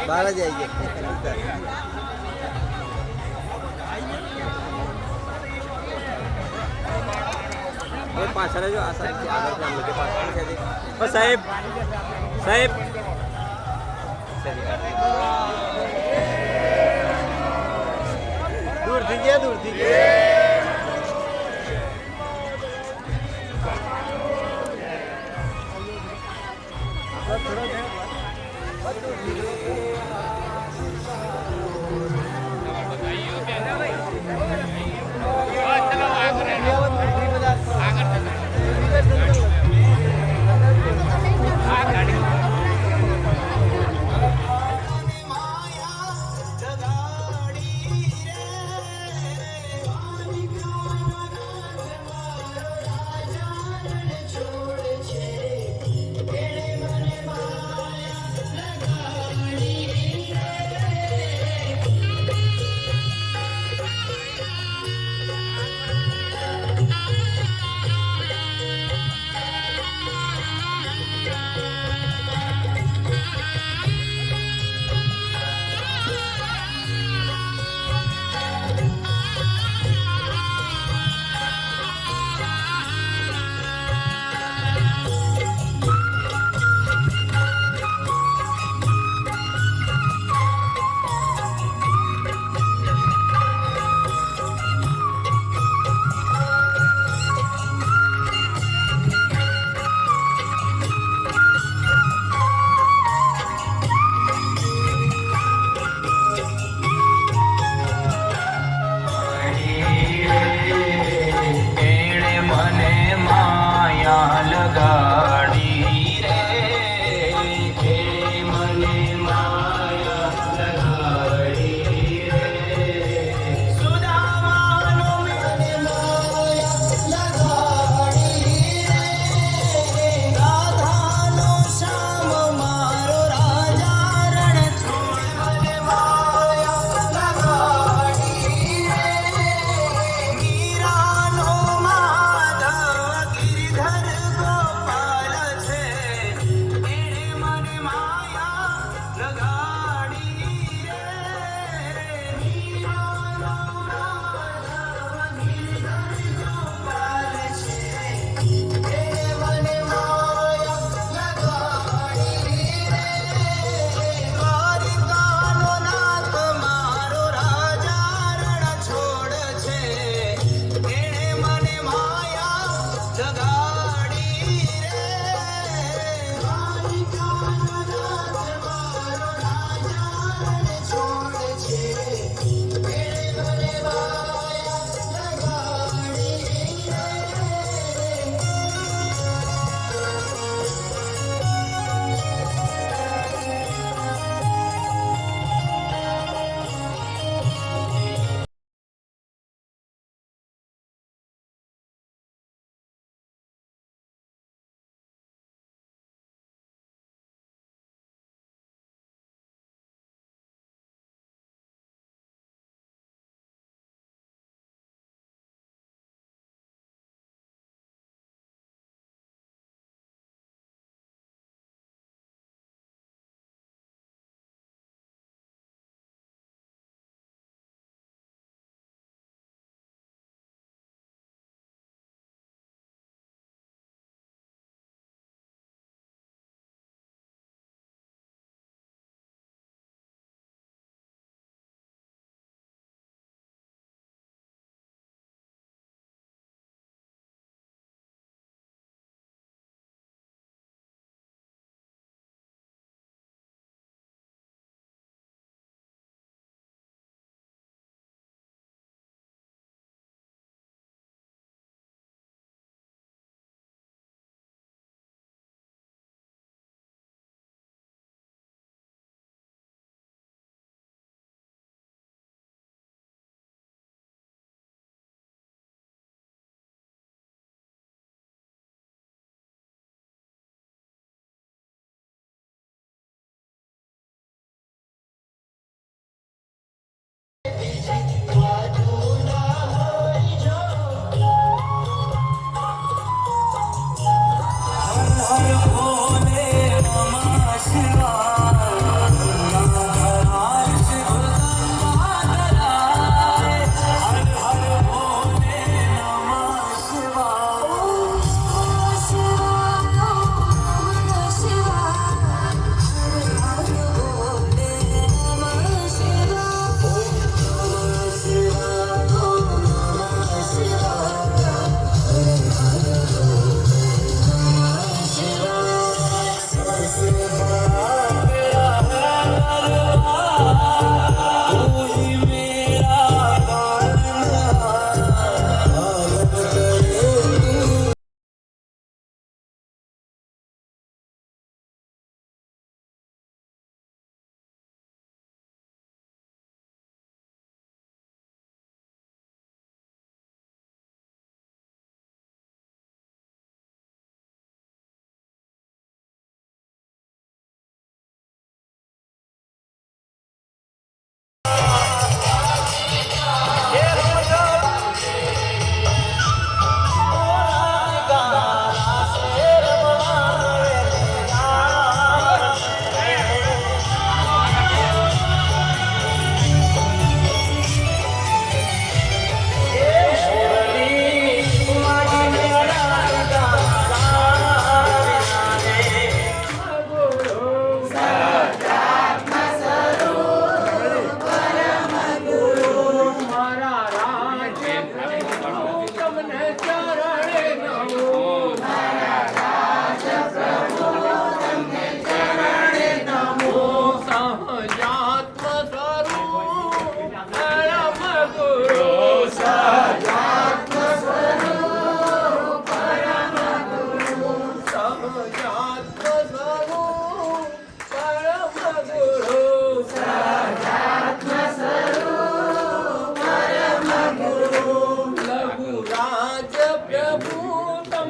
बारह जाइए पाछળ જો આ સાહેબ આગળ કામ લગે પાછળ છે ઓ સાહેબ સાહેબ દૂર થઈ ગયા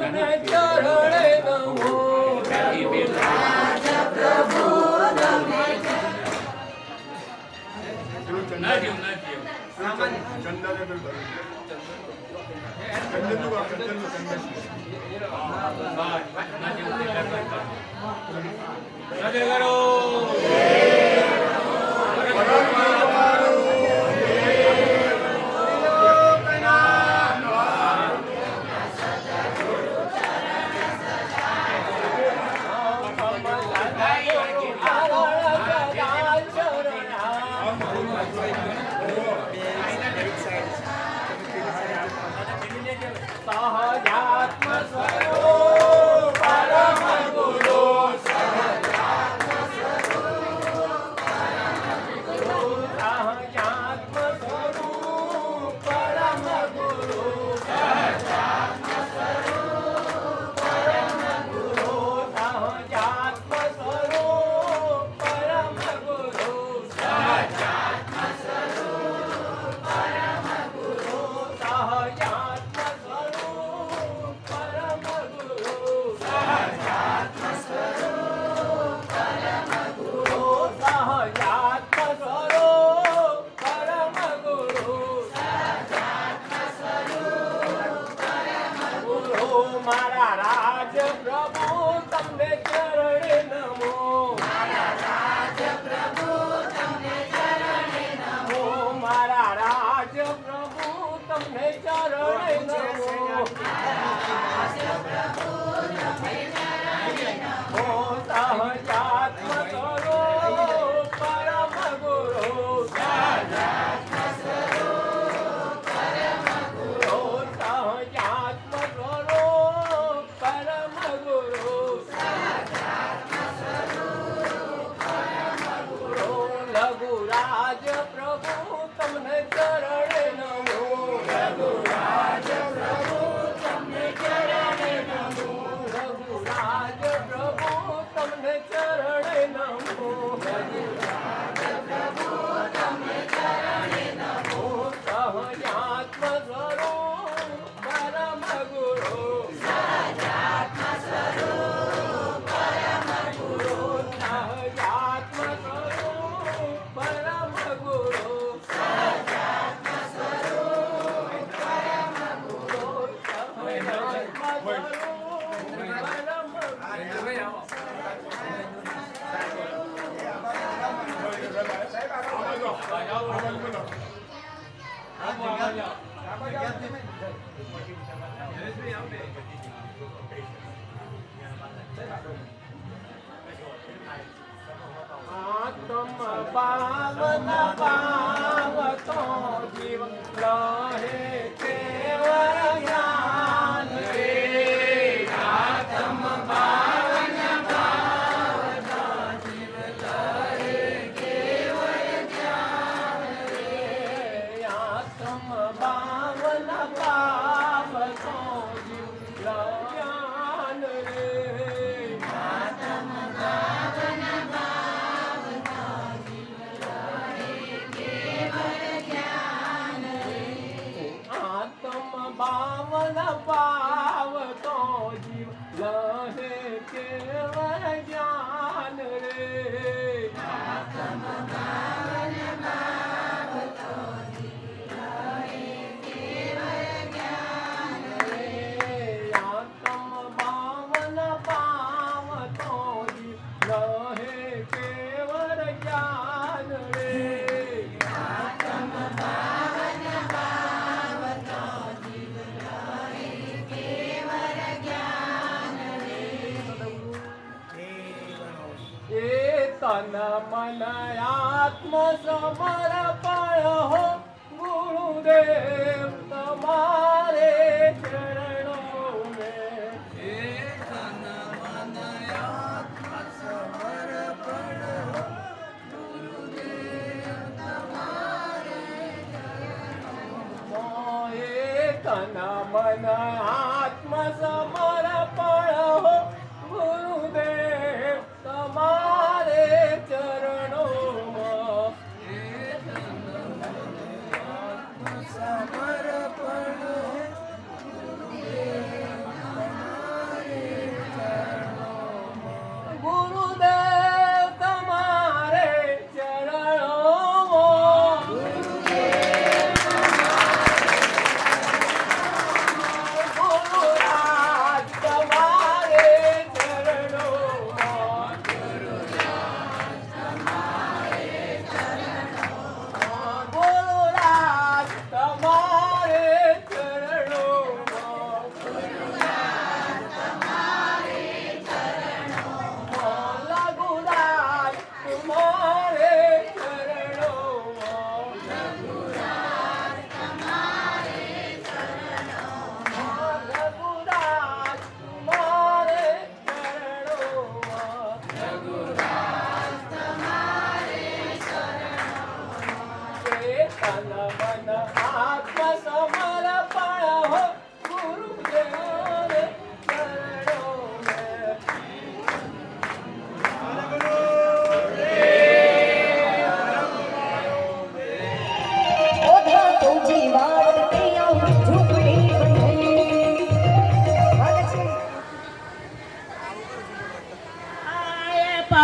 તમને ચરણે નમો પાવન પાવતો જીવ રહે કેવળ જ્ઞાન રે આત્મ પાવન પાવતો જીવ રહે કેવળ જ્ઞાન રે આત્મ પાવન પાવતો જીવ જ્ઞાન રે આત્મ પાવન બાવન પાવતો જીવ લહે કેવળ જ્ઞાન રે આત્મ બાવન પાવતો જીવ લહે કેવળ જ્ઞાન રે આત્મ બાવન પાવતો જીવ લહે કેવળ જ્ઞાન રે આત્મ બાવન તન મન આત્મ સમર્પણ હો ગુરુદેવ તમારે ચરણો મેં તન મન આત્મ સમર્પણ હો ગુરુદેવ તમારે ચરણો તન મન આત્મ સમર્પણ હો ગુરુદેવ તમારે ચરણોમાં સમર્પણ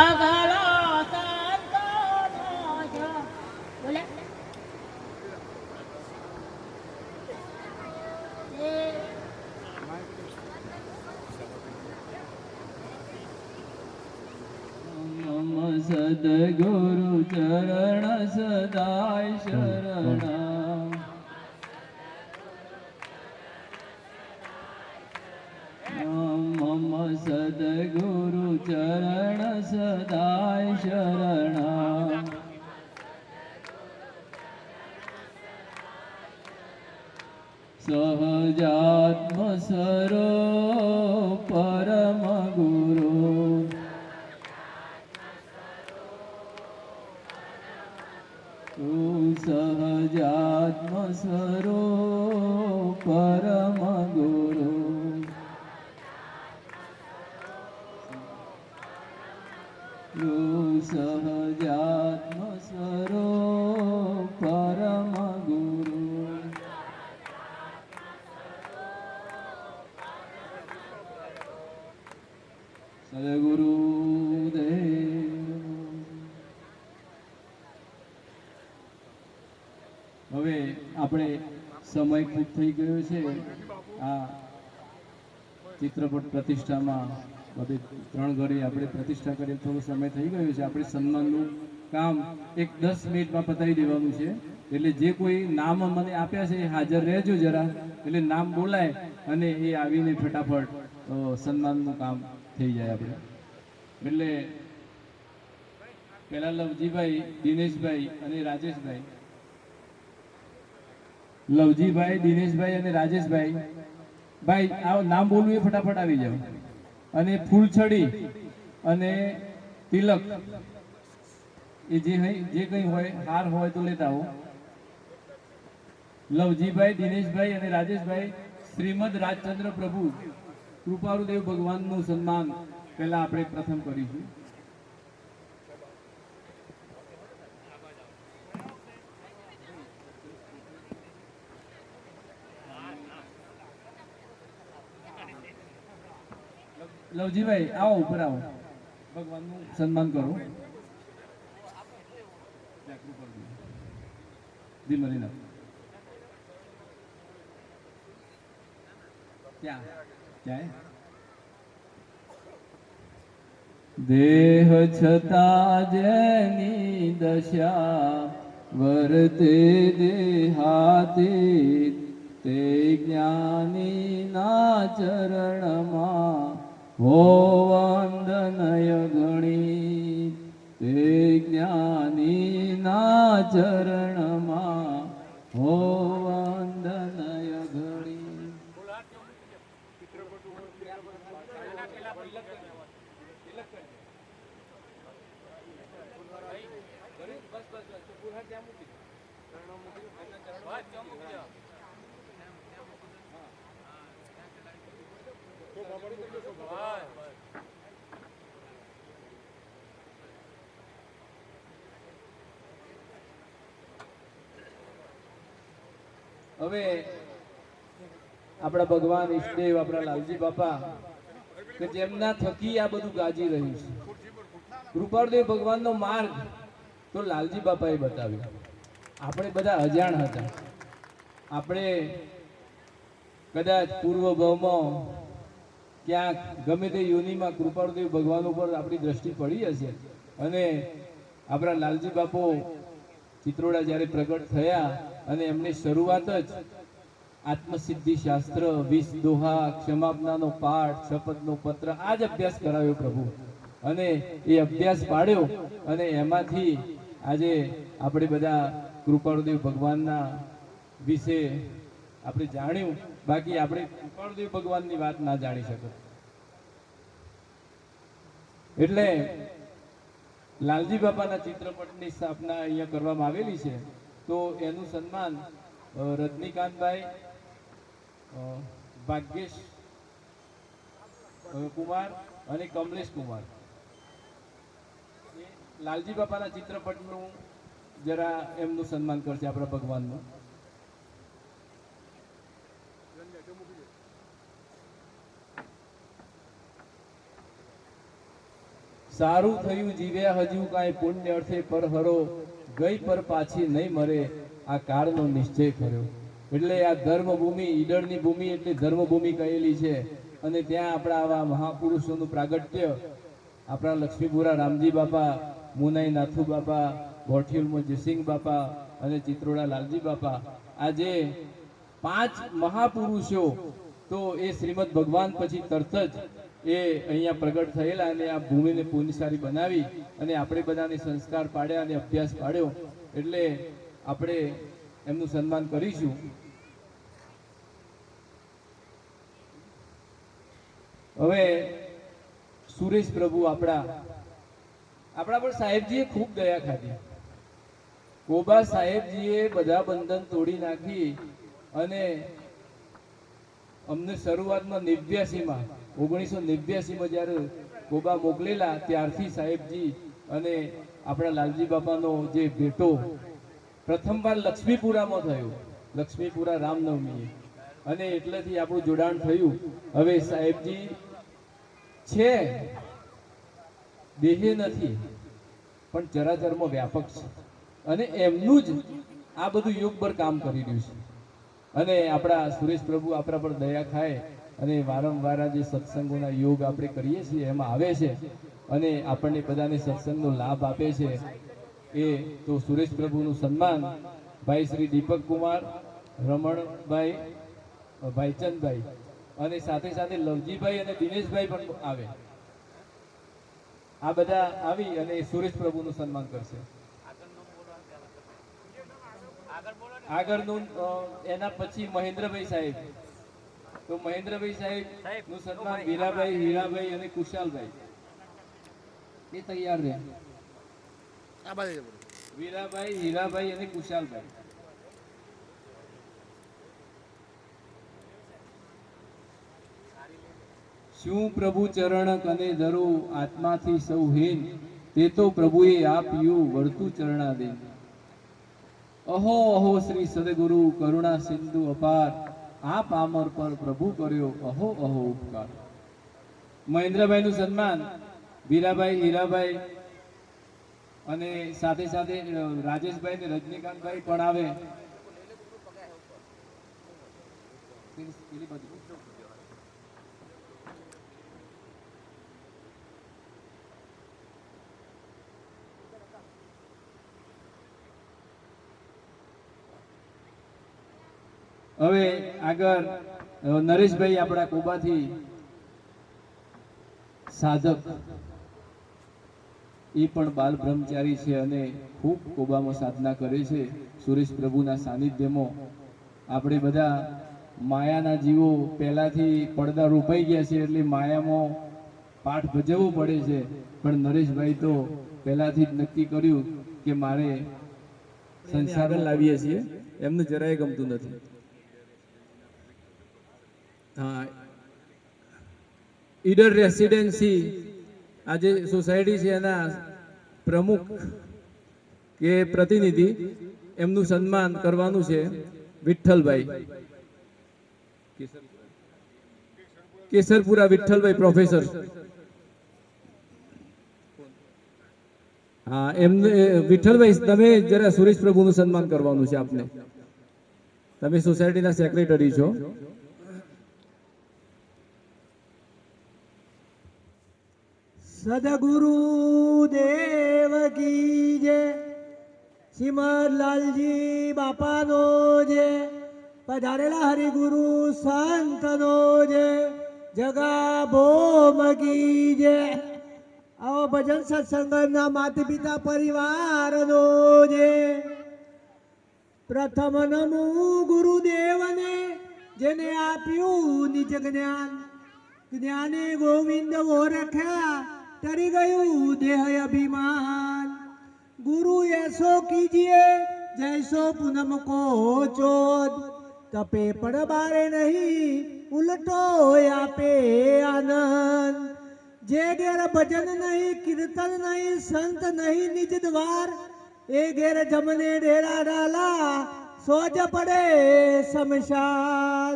સગલો સંતોનો જો બોલે સદગુરુ ચરણ સદાય શરણા મમ સદગુરુ ચરણ સદાય શરણા સહજાત્મ સરો પરમ ગુરુ સહજાત્મ સરો પરમ ગુરુ સહજાત્મ સરો પરમ ગુરુ સદગુરુ હવે આપણે સમય ખૂબ થઈ ગયો છે આ ચિત્રપટ પ્રતિષ્ઠામાં બધી 3 ઘડી આપણે પ્રતિષ્ઠા કરીએ થોડો સમય થઈ ગયો છે આપણે સન્માનનું કામ એક 10 મિનિટમાં પતાવી દેવાનું છે એટલે જે કોઈ નામ મને આપ્યા છે એ હાજર રહેજો જરા એટલે નામ બોલાય અને એ આવીને ફટાફટ સન્માનનું કામ થઈ જાય આપણે એટલે પહેલા લવજીભાઈ દિનેશભાઈ અને રાજેશભાઈ લવજીભાઈ દિનેશભાઈ અને રાજેશભાઈ ભાઈ આ નામ બોલવું એ ફટાફટ આવી જાવ અને ફૂલછડી અને તિલક એ જે કંઈ હોય હાર હોય તો લેતા આવો લવજીભાઈ દિનેશભાઈ અને રાજેશભાઈ શ્રીમદ રાજચંદ્ર પ્રભુ કૃપાળુદેવ ભગવાનનું સન્માન પહેલા આપણે પ્રથમ કરીશું લવજીભાઈ આવો ઉપર આવો ભગવાનનું સન્માન કરો દેહ છતાં જેની દશા વર્તે દેહાતી તે જ્ઞાની ના ચરણમાં હો વંદનય ગણી તે જ્ઞાની ના ચરણમાં હો વંદનય ગણી હવે આપણા ભગવાન ઈષ્ટદેવ આપણા લાલજી બાપા કે જેમના થકી આ બધું ગાજી રહ્યું છે કૃપાળદેવ ભગવાનનો માર્ગ તો લાલજી બાપાએ બતાવ્યો આપણે બધા અજાણ હતા આપણે કદાચ પૂર્વ ભાવમાં ક્યાંક ગમે તે યોનિમાં કૃપાળદેવ ભગવાન ઉપર આપણી દ્રષ્ટિ પડી હશે અને આપણા લાલજી બાપો ચિત્રોડા જ્યારે પ્રગટ થયા અને એમની શરૂઆત જ આત્મસિદ્ધિ શાસ્ત્ર 20 દોહા ક્ષમાપનાનો પાઠ શપથનો પત્ર આ જ અભ્યાસ કરાવ્યો પ્રભુ અને એ અભ્યાસ પાડ્યો અને એમાંથી આજે આપણે બધા કૃપાળુદેવ ભગવાનના વિશે આપણે જાણ્યું બાકી આપણે કૃપાળુદેવ ભગવાનની વાત ના જાણી શકો એટલે લાલજી બાપાના ચિત્રપટની સ્થાપના અહીંયા કરવામાં આવેલી છે તો એનું સન્માન રજનીકાંતભાઈ ભાગ્યેશ કુમાર અને કમલેશ કુમાર લાલજી બાપાના ચિત્રપટનું જરા એમનું સન્માન કરશે આપણા ભગવાનનું સારું થયું જીવ્યા હજુ કાંઈ પુણ્ય અર્થે પર હરો, ગઈ પર પાછી નહીં મરે, આ કાળનો નિશ્ચય કર્યો. એટલે આ ધર્મભૂમિ, ઈડરની ભૂમિ એટલે ધર્મભૂમિ કહેલી છે. અને ત્યાં આપણા આવા મહાપુરુષોનું પ્રાગટ્ય, આપણા લક્ષ્મીપુરા રામજી બાપા, મુનાઈ નાથુ બાપા, બોઠિયુલમાં જયસિંહ બાપા અને ચિત્રોડા લાલજી બાપા, આ જે 5 મહાપુરુષો, તો એ શ્રીમદ ભગવાન પછી તરત જ એ અહીંયા પ્રગટ થયેલા અને આ ભૂમિને પુણ્યશાળી બનાવી અને આપણે બધાને સંસ્કાર પાડ્યા અને અભ્યાસ પાડ્યો. એટલે આપણે એમનું સન્માન કરીશું. હવે સુરેશ પ્રભુ આપણા પર સાહેબજીએ ખૂબ દયા ખાધી. કોબા સાહેબજીએ બધા બંધન તોડી નાખી અને અમને શરૂઆતમાં 1989માં જ્યારે કોબા મોકલેલા, ત્યારથી સાહેબજી અને આપણા લાલજી બાપાનો જે ભેટો પ્રથમવાર લક્ષ્મીપુરામાં થયો, લક્ષ્મીપુરા રામનવમીએ, અને એટલેથી આપણું જોડાણ થયું. હવે સાહેબજી છે, દેહે નથી પણ ચરાચરમાં વ્યાપક છે અને એમનું જ આ બધું યુગ પર કામ કરી રહ્યું છે. અને આપણા સુરેશ પ્રભુ આપણા પર દયા ખાય અને વારંવાર જે સત્સંગોના યોગ આપણે કરીએ છીએ એમાં આવે છે અને આપણને બધાને સત્સંગનો લાભ આપે છે. એ તો સુરેશ પ્રભુનું સન્માન ભાઈ શ્રી દીપક કુમાર, રમણભાઈ, ભાઈચંદભાઈ અને સાથે સાથે લવજીભાઈ અને દિનેશભાઈ પણ આવે. આ બધા આવી અને સુરેશ પ્રભુનું સન્માન કરશે. આગળનું એના પછી મહેન્દ્રભાઈ સાહેબ, તો મહેન્દ્રભાઈ સાહેબ નું સન્માન વીરાભાઈ, હીરાભાઈ અને કુશાલભાઈ એ તૈયાર રહે. વીરાભાઈ, હીરાભાઈ અને કુશાલભાઈ. શું પ્રભુ ચરણ કને ધરો, આત્માથી સૌ હીન, તે તો પ્રભુએ આપ્યું વર્તું ચરણાદે. અહો અહો શ્રી સદગુરુ, કરુણા સિંધુ અપાર, આ પામર પર પ્રભુ કર્યો અહો અહો ઉપકાર. મહેન્દ્રભાઈ નું સન્માન વીરાભાઈ, હીરાભાઈ અને સાથે સાથે રાજેશભાઈ ને રજનીકાંતભાઈ પણ આવે. હવે આગળ નરેશભાઈ આપણા કોબાથી સાધક, એ પણ બાલ બ્રહ્મચારી છે અને ખૂબ કોબામાં સાધના કરે છે. સુરેશ પ્રભુના સાનિધ્યમાં આપણે બધા માયાના જીવો પહેલાથી પડદા રોપાઈ ગયા છે એટલે માયામાં પાઠ ભજવવો પડે છે. પણ નરેશભાઈ તો પહેલાથી જ નક્કી કર્યું કે મારે સંસાર લાવીએ છીએ, એમને જરાય ગમતું નથી. હા, ઈડર રેસિડેન્સી આ જે સોસાયટી છે એના પ્રમુખ કે પ્રતિનિધિ, એમનું સન્માન કરવાનું છે વિઠ્ઠલભાઈ, કેસરપુરા વિઠ્ઠલભાઈ પ્રોફેસર. હા, એમને વિઠ્ઠલભાઈ તમે જરા સુરેશ પ્રભુનું સન્માન કરવાનું છે આપને. તમે સોસાયટીના સેક્રેટરી છો. સદગુરુ દેવ કી જય, શ્રીમદ લાલજી બાપાનો જય, પધારેલા હરિગુરુ સંતનો જય, જગા ભોમ કી જય. આવો ભજન સત્સંગના માતા પિતા પરિવારનો જય. પ્રથમ નમું ગુરુદેવને, જેને આપ્યું નિજ જ્ઞાન, જ્ઞાને ગોવિંદ ઓળખ્યા, તરી ગયું દેહ અભિમાન. ગુરુ ऐसो कीजिए जैसो पूनम को चोद, तपे पड़ बारे नहीं उलटो आपे आनंद. जे घेर भजन नहीं, कीर्तन नहीं, संत नहीं निज द्वार, ए घेर जमने डेरा डाला, सोज पड़े शमशान.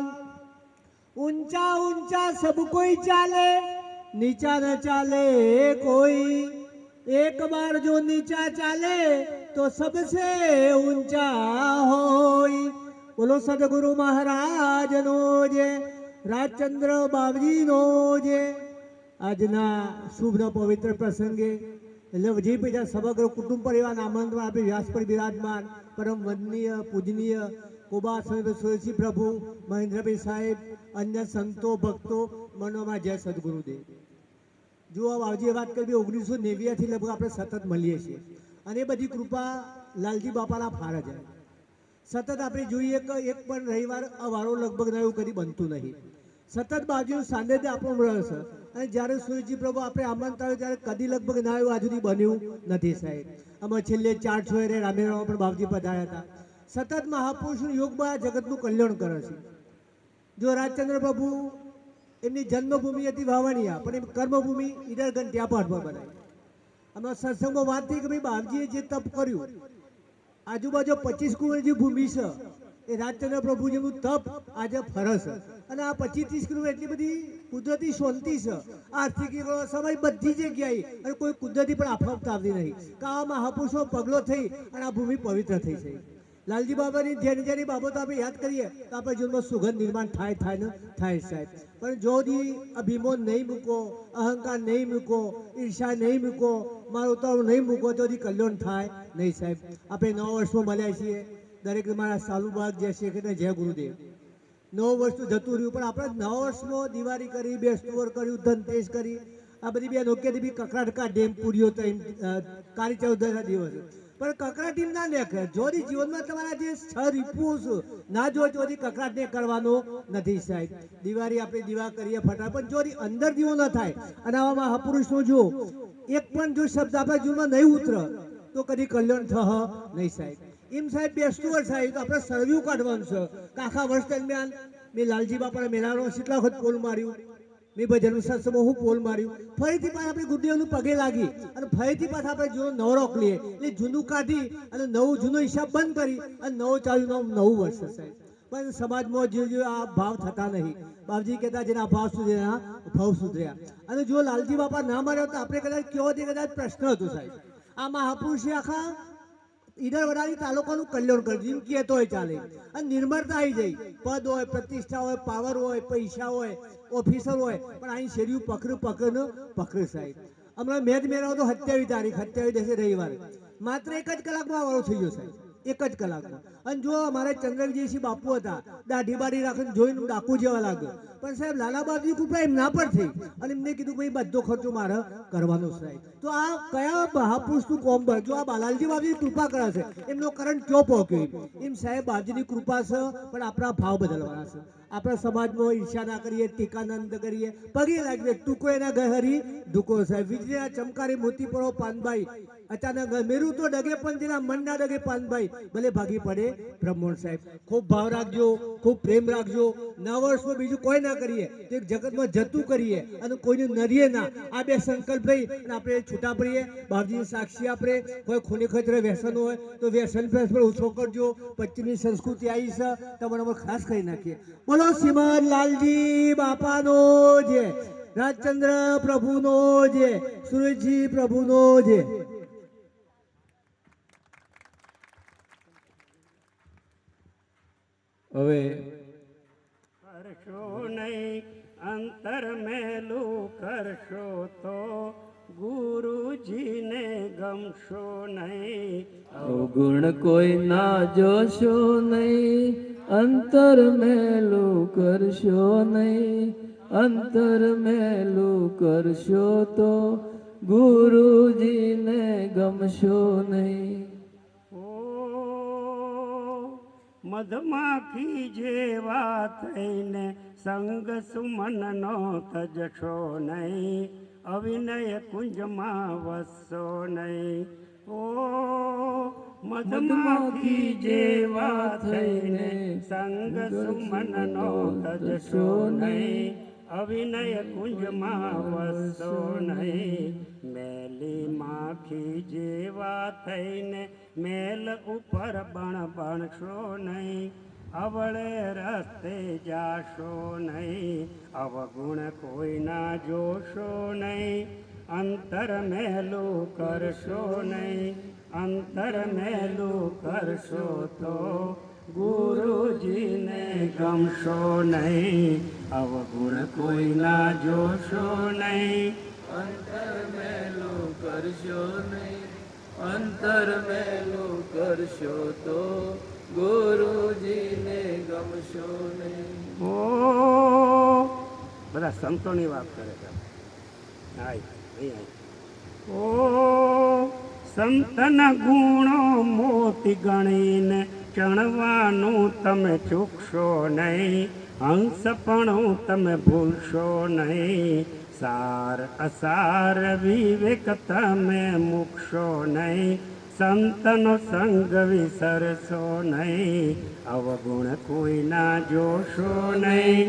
ऊंचा ऊंचा सब कोई चाले, નીચા ન ચાલે કોઈ, એક બાર જો નીચા ચાલે તો સબસે ઊંચા હોય. બોલો સદગુરુ મહારાજનો જે, રાજચંદ્ર બાબજીનો જે. આજના શુભ પવિત્ર પ્રસંગે લવજી પીઠા સમગ્ર કુટુંબ પરિવાર આમંત્રણ આપી વ્યાસ પર બિરાજમાન પરમ વંદનીય પૂજનીય કોબા સુરજી પ્રભુ મહેન્દ્રભાઈ સાહેબ, અન્ય સંતો ભક્તો, મનોમાં જય સદગુરુદેવ. જો આ બાવજીએ વાત કરી 1989 લગભગ આપણે સતત મળીએ છીએ અને એ બધી કૃપા લાલજી બાપાના ફાળ છે. સતત આપણે જોઈએ કે એક પણ રવિવાર અવારો લગભગ એવું કદી બનતું નહીં. સતત બાજુ સાનિધ્ય આપણું મળે છે અને જ્યારે સૂર્યજી પ્રભુ આપણે આમંત્રણ આવ્યું ત્યારે કદી લગભગ ના આવ્યું, આ સુધી બન્યું નથી સાહેબ. આમાં છેલ્લે 400 રામેરામાં પણ બાવજી પધાર્યા હતા. સતત મહાપુરુષનું યોગમાં જગતનું કલ્યાણ કરે છે. જો રાજચંદ્ર પ્રભુ એમની જન્મભૂમિ હતી વાવણિયા, પણ એમ કર્મભૂમિ ઈડરગંજ ત્યાં પણ બનાવી. આમાં સત્સંગમાં વાત થઈ કે ભાઈ બાવજીએ જે તપ કર્યું, આજુબાજુ 25 કુંવર જે ભૂમિ છે એ રાજચંદ્ર પ્રભુજીનું તપ આજે ફરસ છે. અને આ 25-30 કિલોમીટર એટલી બધી કુદરતી શાંતિ છે, આર્થિક સમય બધી જગ્યાએ, અને કોઈ કુદરતી પણ આફત આવતી નહીં. કે આ મહાપુરુષો પગલો થઈ અને આ ભૂમિ પવિત્ર થઈ છે. લાલજી બાબાની જેની બાબતો આપણે યાદ કરીએ તો આપણા જીવનમાં સુગંધ નિર્માણ થાય ને થાય સાહેબ. પણ જો અભિમાન નહીં મૂકો, અહંકાર નહીં મૂકો, ઈર્ષા નહીં મૂકો, મારું તો નહીં મૂકો તો કલ્યાણ થાય નહીં સાહેબ. આપણે 9 વર્ષમાં મળ્યા છીએ. દરેક મારા સાલુબાગ જય શ્રી જય ગુરુદેવ. 9 વર્ષ તો જતું રહ્યું, પણ આપણે 9 વર્ષમાં દિવાળી કરી, બેસતું વર કર્યું, ધનતેજ કરી, આ બધી બે નોકરી બી કકરાટકા ડેમ પૂર્યો તો કાળી ચૌદશના દિવસે. પણ કકરાટ ના લેખે જોડી જીવનમાં તમારા જે 6 રીપુઓ છે ના જો ચોરી કકરાટ ને કરવાનો નથી સાહેબ. દિવાળી આપણે દીવા કરીએ ફટાફટ, પણ જોડી અંદર દીવો ન થાય. અને આવામાં મહાપુરુષનો જો એક પણ જો શબ્દ આપણા જીવનમાં નહીં ઉતરે તો કદી કલ્યાણ થહ નહીં સાહેબ. એમ સાહેબ બેસતું વર્ષ સાહેબ તો આપણે સર્વ્યુ કાઢવાનું છે. આખા વર્ષ દરમિયાન મેં લાલજી બાપાના મેળાનો કેટલા વખત પોલ માર્યું, મેં ભજન સત્સંગમાં હું પોલ માર્યું, ફરીથી પાછા આપણે ગુરુદેવનું પગે લાગી અને ફરીથી પાછા આપણે જૂનો નવરોક લઈએ, એટલે જૂનું કાઢી અને નવું જૂનો હિસાબ બંધ કરી અને નવું ચાલુ નવું વર્ષ સાહેબ. પણ સમાજમાં જે આ ભાવ થતા નહીં. બાપજી કહેતા જેના ભાવ સુધર્યા ભાવ સુધર્યા. અને જો લાલજી બાપા ના માર્યો તો આપણે કદાચ કેવો તે કદાચ પ્રશ્ન હતો સાહેબ. આ મહાપુરુષે આખા ઈડર વડાલી તાલુકાનું કલ્યાણ કર્યું, જેમ કહેતો હોય ચાલે. અને નિર્મળતા આવી જાય, પદ હોય, પ્રતિષ્ઠા હોય, પાવર હોય, પૈસા હોય, ઓફિસર હોય, પણ અહીં શેરીયું પકડ સાહેબ. હમણાં મેચ મેળાવો તો 27 તારીખ 27 રવિવારે માત્ર 1 જ કલાકમાં વાળો થઈ ગયો સાહેબ, 1 જ કલાકમાં. અને જો અમારે ચંદ્રવિજયસિંહ બાપુ હતા, દાઢી બાઢી રાખીને જોઈને ડાકુ જેવા લાગ્યો, પણ સાહેબ લાલાબાબજી કૃપા એમ ના પણ થઈ અને એમને કીધું ભાઈ બધો ખર્ચો મારે કરવાનો સાહેબ. તો આ કયા મહાપુરુષનું કોમ ભર, જો આ બાલાલજી બાબજી કૃપા કરે છે એમનો કરંટ ક્યો પહોંચ્યો એમ સાહેબ. બાબજીની કૃપા છે, પણ આપણા ભાવ બદલવાના છે. આપણા સમાજમાં ઈર્ષા ના કરીએ, ટીકાનંદ કરીએ, પગે લાગીએ, ટૂંકો એના ગહરી દુકો સાહેબ. વીજળીના ચમકારી મોતી પડો પાનભાઈ, અચાનક મેરું તો ડગે પણ જેના મન ના ડગે પાનભાઈ, ભલે ભાગી પડે બ્રહ્મણ સાહેબ. ખૂબ ભાવ રાખજો, ખૂબ પ્રેમ રાખજો. 9 વર્ષમાં બીજું કોઈ ના કરીએ તો એક જગતમાં જતું કરીએ અને કોઈને નરીએ ના. આ બે સંકલ્પ લઈ અને આપણે છૂટા પડીએ. બાપજીની સાક્ષી આપણે કોઈ ખૂને ખતરે વ્યસન હોય તો વ્યસન પર ઓછો કરજો. પશ્ચિમની સંસ્કૃતિ આવી છે તમારા ખાસ કરી નાખીએ. બોલો શ્રીમદ લાલજી બાપાનો જે, રાજચંદ્ર પ્રભુનો જે, સુરેશજી પ્રભુનો જે. હવે કરશો નહીં અંતર મેલું કરશો તો ગુરુજીને ગમશો નહીં. અવગુણ કોઈ ના જોશો નહીં, અંતર મેલું કરશો નહીં, અંતર મેલું કરશો તો ગુરુજીને ગમશો નહીં. મધમાખી જેવા થઈને સંગ સુમનનો તજશો નહીં, અવિનય કુંજમાં વસશો નહીં. ઓ મધમાખી જેવા થઈને સંગ સુમનનો તજશો નહીં, અવિનય કુંજમાં વસશો નહીં. મેલી માખી જેવા થઈને મેલ ઉપર બણશો નહીં, અવળે રસ્તે જાશો નહીં, અવગુણ કોઈના જોશો નહીં, અંતર મેલું કરશો નહીં, અંતર મેલું કરશો તો ગુરુજીને ગમશો નહીં, અવગુણ કોઈના જોશો નહીં, અંતર મેલું કરશો નહીં, અંતર મેલું કરશો તો ગુરુજીને ગમશો નહીં. ઓ બધા સંતોની વાત કરે છે. ઓ સંતના ગુણો મોતી ગણીને ચણવાનું તમે ચૂકશો નહીં, હંસપણું તમે ભૂલશો નહીં, સાર અસાર વિવેક તમે મૂકશો નહીં, સંતનો સંગ વિસરશો નહીં, અવગુણ કોઈના જોશો નહીં,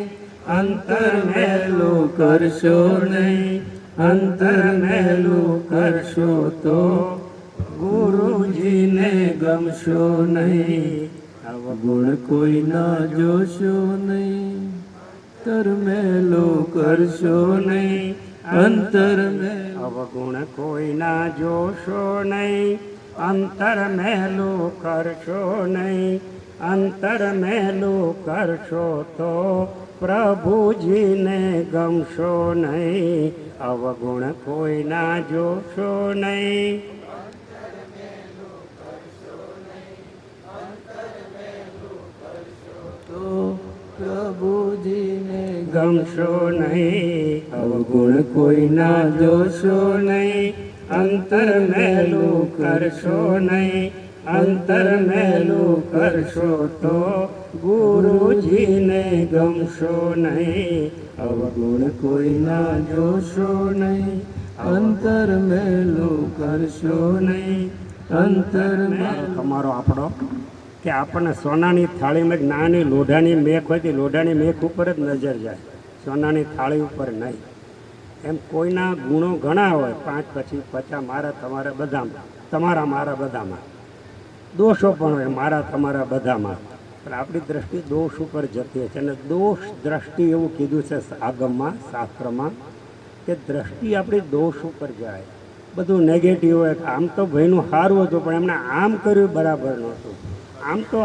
અંતર મેલું કરશો નહીં, અંતર મેલું કરશો તો ગુરુજીને ગમશો નહીં, અવગુણ કોઈના જોશો નહીં, અંતર મેલું કરશો નહીં, અંતર મેલું અવગુણ કોઈના જોશો નહીં, અંતર મેલું કરશો નહીં, અંતર મેલું કરશો તો પ્રભુજીને ગમશો નહીં, અવગુણ કોઈના જોશો નહીં. પ્રભુજીને ગમશો નહીં, અવગુણ કોઈના જોશો નહીં, અંતર મેલું કરશો નહીં, અંતર મેલું કરશો તો ગુરુજીને ગમશો નહીં, અવગુણ કોઈના જોશો નહીં, અંતર મેલું કરશો નહીં, અંતર મેલું. તમારો આપણો કે આપણને સોનાની થાળીમાં જ નાની લોઢાની મેખ હોય તે લોઢાની મેખ ઉપર જ નજર જાય, સોનાની થાળી ઉપર નહીં. એમ કોઈના ગુણો ઘણા હોય, 5 પછી 50 મારા તમારા બધામાં, તમારા મારા બધામાં, દોષો પણ હોય મારા તમારા બધામાં, પણ આપણી દ્રષ્ટિ દોષ ઉપર જતી છે. અને દોષ દ્રષ્ટિ એવું કીધું છે આગમમાં, શાસ્ત્રમાં, કે દ્રષ્ટિ આપણી દોષ ઉપર જાય, બધું નેગેટિવ હોય. આમ તો ભાઈનું સારું હતું પણ એમણે આમ કર્યું બરાબર નહોતું, આમ તો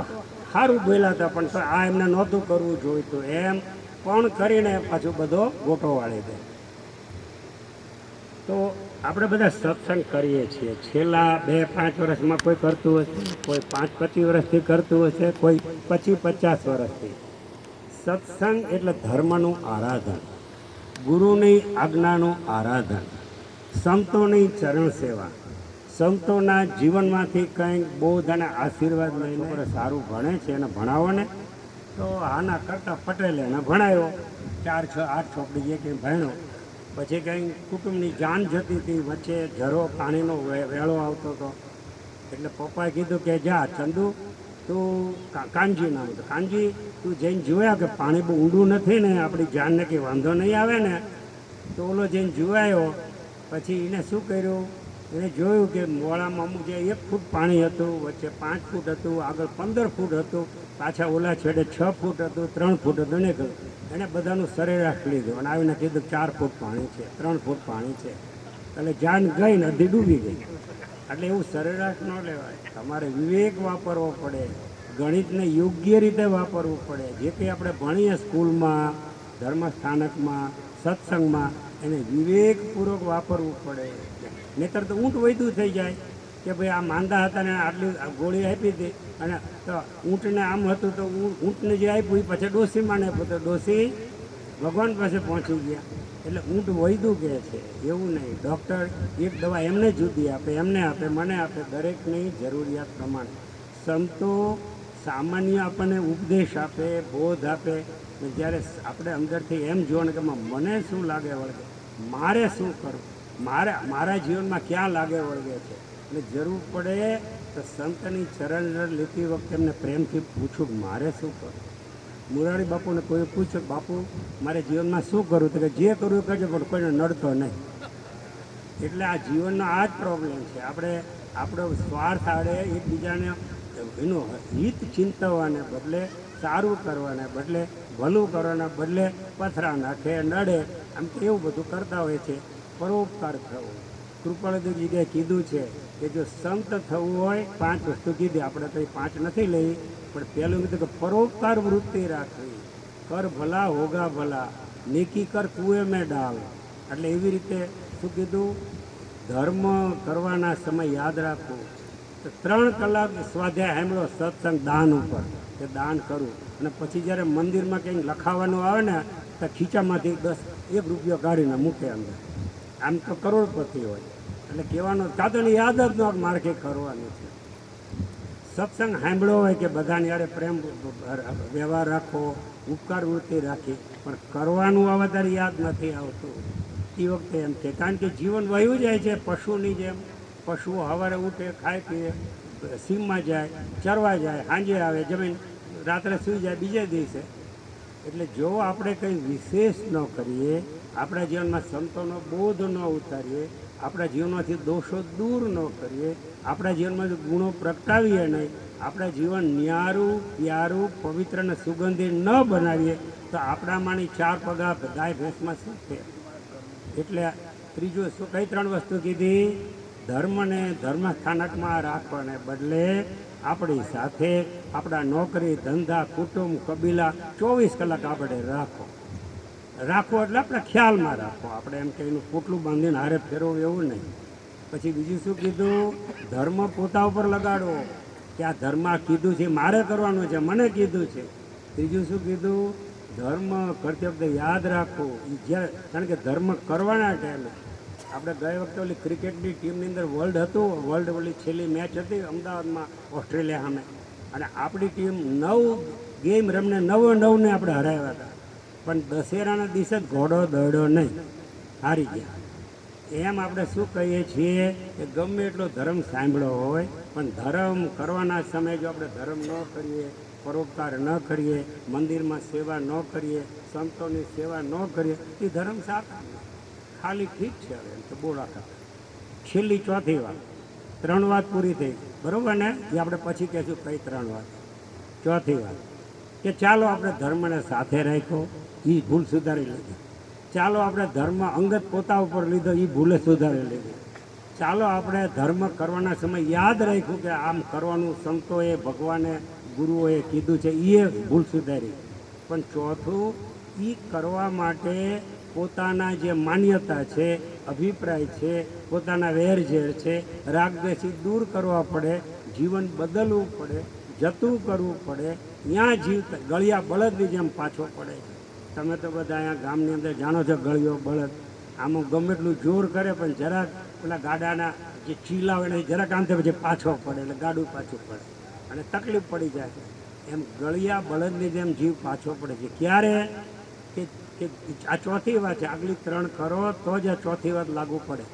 સારું બોલ્યા હતા પણ આ એમને નહોતું કરવું જોઈતું, એમ પણ કરીને પાછું બધો ગોટો વાળી દે. તો આપણે બધા સત્સંગ કરીએ છીએ, છેલ્લા 2-5 વર્ષમાં કોઈ કરતું હશે, કોઈ 5-25 વર્ષથી કરતું હશે, કોઈ 25-50 વર્ષથી. સત્સંગ એટલે ધર્મનું આરાધન, ગુરુની આજ્ઞાનું આરાધન, સંતોની ચરણ સેવા, સંતોના જીવનમાંથી કંઈક બૌદ્ધના આશીર્વાદ લઈને સારું ભણે છે અને ભણાવો ને તો આના કરતાં પટેલે એને ભણાવ્યો, 4, 6, 8 ચોપડી જે કંઈ ભણ્યો, પછી કંઈ કુટુંબની જાન જતી હતી, વચ્ચે ઝરો પાણીનો વેળો આવતો હતો, એટલે પપ્પાએ કીધું કે જા ચંદુ તું, કાનજી નામ હતું, કાનજી તું જઈને જોયા કે પાણી બહુ ઊંડું નથી ને, આપણી જાનને કંઈ વાંધો નહીં આવે ને. તો ઓલો જઈને જોવાયો, પછી એને શું કર્યું, એને જોયું કે મોળામાં અમુક જે 1 ફૂટ પાણી હતું, વચ્ચે 5 ફૂટ હતું, આગળ 15 ફૂટ હતું, પાછા ઓલા છેડે 6 ફૂટ હતું, 3 ફૂટ હતું. એને બધાનું સરેરાશ લીધું અને આવીને કીધું 4 ફૂટ પાણી છે, 3 ફૂટ પાણી છે. એટલે જાન ગઈ ને અડધી ડૂબી ગઈ. એટલે એવું સરેરાશ ન લેવાય, તમારે વિવેક વાપરવો પડે, ગણિતને યોગ્ય રીતે વાપરવું પડે. જે કંઈ આપણે ભણીએ સ્કૂલમાં, ધર્મસ્થાનકમાં, સત્સંગમાં, એને વિવેકપૂર્વક વાપરવું પડે. નહીંતર તો ઊંટ વૈધું થઈ જાય કે ભાઈ આ માંદા હતા ને આટલી ગોળી આપી હતી અને તો ઊંટને આમ હતું તો ઊંટને જે આપ્યું એ પછી ડોસીમાં આપ્યું તો ડોસી ભગવાન પાસે પહોંચી ગયા. એટલે ઊંટ વૈધું કહે છે, એવું નહીં. ડૉક્ટર એક દવા એમને જુદી આપે, એમને આપે, મને આપે, દરેકની જરૂરિયાત પ્રમાણે. સંતો સામાન્ય આપણને ઉપદેશ આપે, બોધ આપે, જ્યારે આપણે અંદરથી એમ જોવાનું કે મને શું લાગે વળગે, મારે શું કરવું, મારા જીવનમાં ક્યાં લાગે વળગે છે. એટલે જરૂર પડે તો સંતની ચરણ લેતી વખતે એમને પ્રેમથી પૂછું કે મારે શું કરવું. મુરારી બાપુને કોઈ પૂછ્યું બાપુ મારે જીવનમાં શું કરવું, તો કે જે કરવું કરજો પણ કોઈને નડતો નહીં. એટલે આ જીવનનો આ જ પ્રોબ્લેમ છે. આપણો સ્વાર્થ આડે એકબીજાને એનું હિત ચિંતવાને બદલે સારું કરવાના બદલે ભલું કરવાના બદલે પથરા નાખે નડે આમ એવું બધું કરતા હોય છે. પરોપકાર થવો, કૃપાળુદેવ જગ્યાએ કીધું છે કે જો સંત થવું હોય 5 વસ્તુ કીધી, આપણે કંઈ 5 નથી લઈ, પણ પહેલું કીધું કે પરોપકાર વૃત્તિ રાખવી, કર ભલા હોગા ભલા, નેકી કર કુએ મેં ડાલ. એટલે એવી રીતે શું કીધું, ધર્મ કરવાના સમય યાદ રાખવું. તો 3 કલાક સ્વાધ્યાય સાંભળો સત્સંગ દાન ઉપર, કે દાન કરવું. અને પછી જ્યારે મંદિરમાં કંઈક લખાવાનું આવે ને તો ખીચામાંથી 1 રૂપિયો કાઢીને મૂકે અંદર. આમ તો કરોડપતિ હોય એટલે કહેવાનો કાદને યાદ જ ન મારે કંઈક કરવાનું છે. સત્સંગ સાંભળ્યો હોય કે બધાને યારે પ્રેમ વ્યવહાર રાખો, ઉપકાર વૃત્તિ રાખી, પણ કરવાનું આવે ત્યારે યાદ નથી આવતું. એ વખતે એમ છે, કારણ કે જીવન વહ્યું જાય છે પશુની જેમ. પશુઓ સવારે ઉઠે, ખાય પીએ, સીમમાં જાય, ચરવા જાય, સાંજે આવે, જમીન રાત્રે સૂઈ જાય બીજે દિવસે. એટલે જો આપણે કંઈ વિશેષ ન કરીએ, આપણા જીવનમાં સંતોનો બોધ ન ઉતારીએ, આપણા જીવનમાંથી દોષો દૂર ન કરીએ, આપણા જીવનમાં ગુણો પ્રગટાવીએ નહીં, આપણા જીવન ન્યારું પ્યારું પવિત્ર અને સુગંધી ન બનાવીએ તો આપણામાંની 4 પગા ગાય ભેંસમાં શું છે. એટલે ત્રીજું શું, કઈ 3 વસ્તુ કીધી, ધર્મને ધર્મસ્થાનકમાં રાખવાને બદલે આપણી સાથે આપણા નોકરી ધંધા કુટુંબ કબીલા 24 કલાક આપણે રાખો. રાખો એટલે આપણે ખ્યાલમાં રાખો, આપણે એમ કે એનું પોટલું બાંધીને હારે ફેરવવું એવું નહીં. પછી બીજું શું કીધું, ધર્મ પોતા ઉપર લગાડવો, કે આ ધર્મ કીધું છે મારે કરવાનું છે, મને કીધું છે. ત્રીજું શું કીધું, ધર્મ કરતી વખતે યાદ રાખવું, જ્યારે કારણ કે ધર્મ કરવાના ટાઈમે આપણે ગઈ વખતે ઓલી ક્રિકેટની ટીમની અંદર વર્લ્ડ હતું, વર્લ્ડ ઓલી છેલ્લી મેચ હતી અમદાવાદમાં ઓસ્ટ્રેલિયા સામે, અને આપણી ટીમ 9 ગેમ રમને 9-9 આપણે હરાવ્યા હતા. પણ દશેરાના દિવસે જ ઘોડો દોડ્યો નહીં, હારી ગયા. એમ આપણે શું કહીએ છીએ કે ગમે એટલો ધર્મ સાંભળ્યો હોય પણ ધર્મ કરવાના સમયે જો આપણે ધર્મ ન કરીએ, પરોપકાર ન કરીએ, મંદિરમાં સેવા ન કરીએ, સંતોની સેવા ન કરીએ, એ ધર્મ સાચા ખાલી ઠીક છે. હવે એમ તો બોલા ખાતા છેલ્લી 4થી વાત, 3 વાત પૂરી થઈ બરાબર ને, એ આપણે પછી કહીશું કઈ 3 વાત. 4થી વાત કે ચાલો આપણે ધર્મને સાથે રાખ્યો, એ ભૂલ સુધારી લીધી. ચાલો આપણે ધર્મ અંગત પોતા ઉપર લીધો, એ ભૂલે સુધારી લીધી. ચાલો આપણે ધર્મ કરવાના સમય યાદ રાખ્યું કે આમ કરવાનું સંતોએ ભગવાને ગુરુઓએ કીધું છે, એ ભૂલ સુધારી. પણ ચોથું, એ કરવા માટે પોતાના જે માન્યતા છે, અભિપ્રાય છે, પોતાના વેરઝેર છે, રાગદ્વેષી દૂર કરવા પડે, જીવન બદલવું પડે, જતું કરવું પડે. ત્યાં જીવતા ગળિયા બળદની જેમ પાછો પડે. તમે તો બધા અહીંયા ગામની અંદર જાણો છો, ગળિયો બળદ આમાં ગમે એટલું જોર કરે પણ જરાક પેલા ગાડાના જે ચીલા હોય ને જરાક આમ પછી પાછો પડે, એટલે ગાડું પાછું પડે અને તકલીફ પડી જાય. એમ ગળિયા બળદની જેમ જીવ પાછો પડે છે. ક્યારે કે આ 4થી વાત છે, આગલી 3 કરો તો જ આ 4થી વાત લાગુ પડે.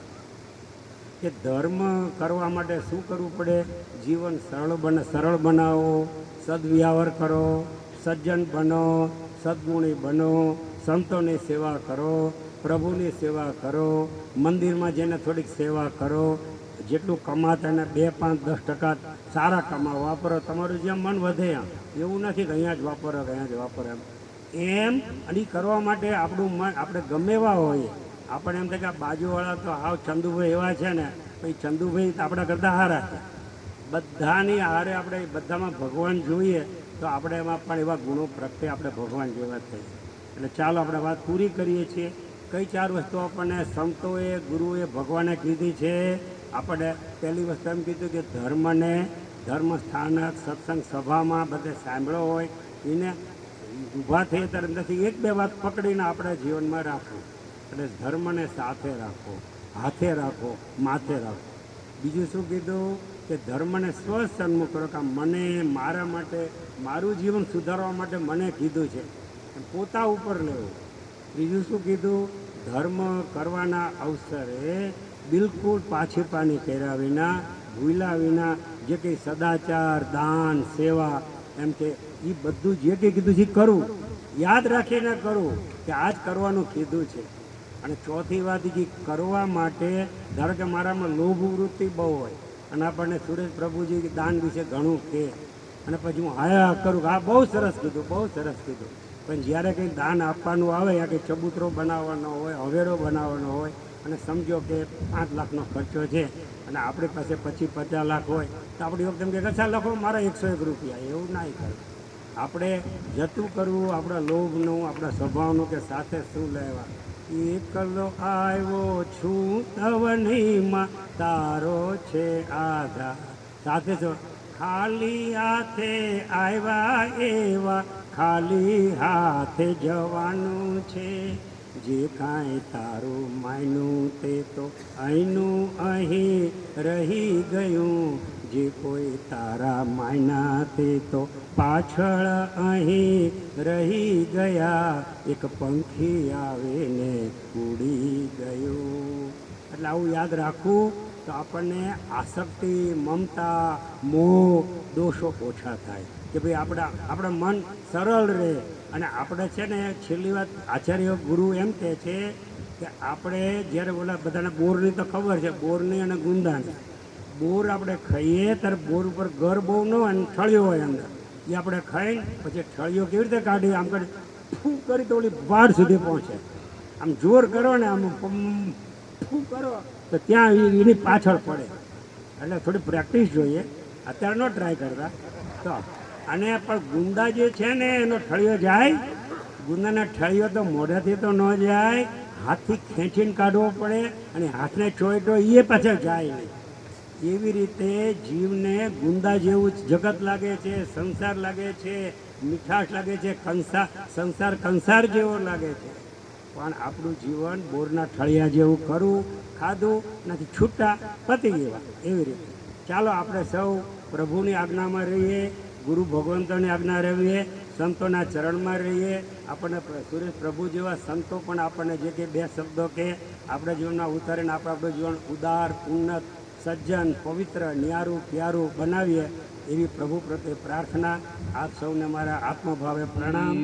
કે ધર્મ કરવા માટે શું કરવું પડે, જીવન સરળ બનાવો, સદવ્યવહાર કરો, સજ્જન બનો, સદગુણી બનો, સંતોની સેવા કરો, પ્રભુની સેવા કરો, મંદિરમાં જઈને થોડીક સેવા કરો. જેટલું કમાતા એને 2, 5, 10% સારા કમાવો, વાપરો. તમારું જેમ મન વધે એવું નથી કે અહીંયા જ વાપરો અહીંયા જ વાપરો એમ. અને કરવા માટે આપણું મન, આપણે ગમે એવા હોઈએ, આપણે એમ થાય કે આ બાજુવાળા તો હાવ ચંદુભાઈ એવા છે ને, પછી ચંદુભાઈ આપણા કરતાં હારા છે. બધાની હારે આપણે બધામાં ભગવાન જોઈએ તો આપણે એમાં પણ એવા ગુણો પ્રત્યે આપણે ભગવાન જેવા થઈએ. એટલે ચાલો આપણે વાત પૂરી કરીએ છીએ. કઈ 4 વસ્તુ આપણને સંતોએ ગુરુએ ભગવાને કીધી છે. આપણે પહેલી વસ્તુ એમ કીધું કે ધર્મને ધર્મસ્થાનક સત્સંગ સભામાં બધે સાંભળ્યો હોય એને ઊભા થઈએ ત્યારે નથી 1-2 વાત પકડીને આપણે જીવનમાં રાખવું. એટલે ધર્મને સાથે રાખો, હાથે રાખો, માથે રાખો. બીજું શું કીધું કે ધર્મને સ્વસન્મુખ કરો, કે મને મારા માટે મારું જીવન સુધારવા માટે મને કીધું છે, પોતા ઉપર લેવું. ત્રીજું શું કીધું, ધર્મ કરવાના અવસરે બિલકુલ પાછી પાની કર્યા વિના, ભૂલ્યા વિના જે કંઈ સદાચાર, દાન, સેવા, એમ કે એ બધું જે કંઈ કીધું છે કરવું, યાદ રાખીને કરવું કે આ જ કરવાનું કીધું છે. અને 4થી વાત કે કરવા માટે, ધારો કે મારામાં લોભ વૃત્તિ બહુ હોય અને આપણને સુરેશ પ્રભુજી દાન વિશે ઘણું કહે, અને પછી હું હાયા કરું કે આ બહુ સરસ કીધું, બહુ સરસ કીધું. પણ જ્યારે કંઈ દાન આપવાનું આવે, યા કંઈ ચબૂતરો બનાવવાનો હોય, હવેડો બનાવવાનો હોય, અને સમજો કે 5 લાખનો ખર્ચો છે અને આપણી પાસે 25-50 લાખ હોય, તો આપણી વખતે એમ કે કશા લખો મારા 101 રૂપિયા, એવું ના કરવું. આપણે જતું કરવું આપણા લોભનું, આપણા સ્વભાવનું, કે સાથે શું લેવા. એકલો આવ્યો છું તવનીમાં, તારો છે આધાર. સાથે છો ખાલી હાથે આવ્યા એવા, ખાલી હાથે જવાનું છે. જે કાંઈ તારું માયનું તે તો અહીંનું અહીં રહી ગયું. જે કોઈ તારા માયના તે તો પાછળ અહીં રહી ગયા. એક પંખી આવીને ઉડી ગયું. એટલે આવું યાદ રાખવું તો આપણને આસક્તિ, મમતા, મોહ, દોષો ઓછા થાય. કે ભાઈ આપણા મન સરળ રહે. અને આપણે છે ને છેલ્લી વાત આચાર્ય ગુરુ એમ કહે છે કે આપણે જ્યારે ઓલા બધાને બોરની તો ખબર છે, બોરની અને ગુંદાની. બોર આપણે ખાઈએ ત્યારે બોર ઉપર ઘર બહુ ન હોય અને ઠળિયો હોય અંદર. એ આપણે ખાઈને પછી ઠળિયો કેવી રીતે કાઢીએ, આમ કરી ફૂ કરી તો ઓલી વાડ સુધી પહોંચે. આમ જોર કરો ને, આમ ફૂ કરો તો ત્યાં એની પાછળ પડે. એટલે થોડી પ્રેક્ટિસ જોઈએ. અત્યારે ન ટ્રાય કરતા તો. અને પણ ગુંદા જે છે ને એનો ઠળિયો જાય, ગુંદાના ઠળિયો તો મોઢાથી તો ન જાય, હાથથી ખેંચીને કાઢવો પડે. અને હાથને ચોય તો એ પાછળ જાય નહીં. એવી રીતે જીવને ગુંદા જેવું જગત લાગે છે, સંસાર લાગે છે, મીઠાશ લાગે છે, સંસાર કંસાર જેવો લાગે છે. પણ આપણું જીવન બોરના ઠળિયા જેવું કરવું, ખાધું નથી છૂટા પતી ગયા. એવી રીતે ચાલો આપણે સૌ પ્રભુની આજ્ઞામાં રહીએ, ગુરુ ભગવંતોની આજ્ઞા રહીએ, સંતોના ચરણમાં રહીએ. આપણને સુરેશ પ્રભુ જેવા સંતો પણ આપણને જે કે 2 શબ્દો કે આપણા જીવનમાં ઉતારીને આપણું જીવન ઉદાર, ઉન્નત, સજ્જન, પવિત્ર, ન્યારું, પ્યારું બનાવીએ એવી પ્રભુ પ્રત્યે પ્રાર્થના. આપ સૌને મારા આત્મભાવે પ્રણામ.